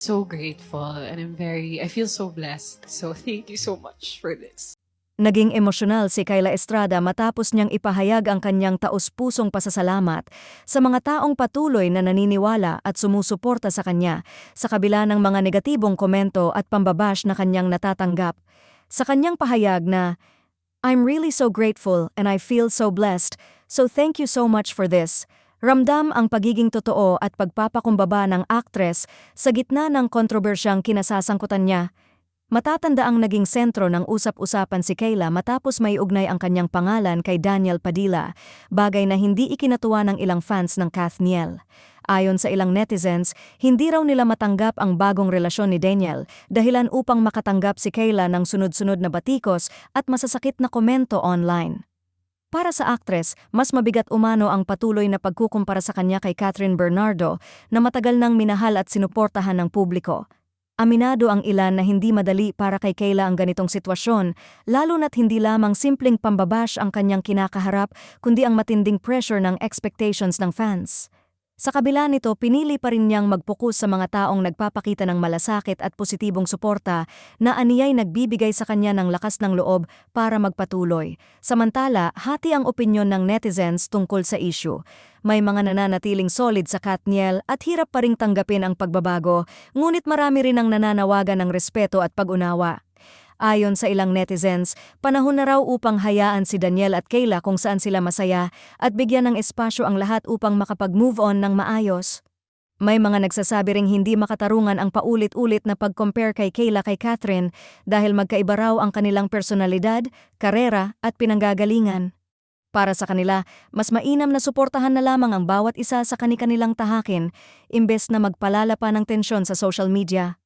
So grateful and I feel so blessed. So thank you so much for this. Naging emosyonal si Kyla Estrada matapos niyang ipahayag ang kanyang taos-pusong pasasalamat sa mga taong patuloy na naniniwala at sumusuporta sa kanya sa kabila ng mga negatibong komento at pambabash na kanyang natatanggap. Sa kanyang pahayag na, "I'm really so grateful and I feel so blessed, so thank you so much for this." Ramdam ang pagiging totoo at pagpapakumbaba ng aktres sa gitna ng kontrobersyang kinasasangkutan niya. Matatanda ang naging sentro ng usap-usapan si Kyla matapos may ugnay ang kanyang pangalan kay Daniel Padilla, bagay na hindi ikinatuwa ng ilang fans ng Kathniel. Ayon sa ilang netizens, hindi raw nila matanggap ang bagong relasyon ni Daniel dahilan upang makatanggap si Kyla ng sunod-sunod na batikos at masasakit na komento online. Para sa aktres, mas mabigat umano ang patuloy na pagkukumpara sa kanya kay Catherine Bernardo na matagal nang minahal at sinuportahan ng publiko. Aminado ang ilan na hindi madali para kay Kyla ang ganitong sitwasyon, lalo na't hindi lamang simpleng pambabash ang kanyang kinakaharap kundi ang matinding pressure ng expectations ng fans. Sa kabila nito, pinili pa rin niyang magpokus sa mga taong nagpapakita ng malasakit at positibong suporta na aniyay nagbibigay sa kanya ng lakas ng loob para magpatuloy. Samantala, hati ang opinyon ng netizens tungkol sa issue. May mga nananatiling solid sa Kathniel at hirap pa ring tanggapin ang pagbabago, ngunit marami rin ang nananawagan ng respeto at pag-unawa. Ayon sa ilang netizens, panahon na raw upang hayaan si Daniel at Kyla kung saan sila masaya at bigyan ng espasyo ang lahat upang makapag-move on ng maayos. May mga nagsasabi ring hindi makatarungan ang paulit-ulit na pag-compare kay Kyla kay Catherine dahil magkaiba raw ang kanilang personalidad, karera at pinanggagalingan. Para sa kanila, mas mainam na suportahan na lamang ang bawat isa sa kani-kanilang tahakin imbes na magpalala pa ng tensyon sa social media.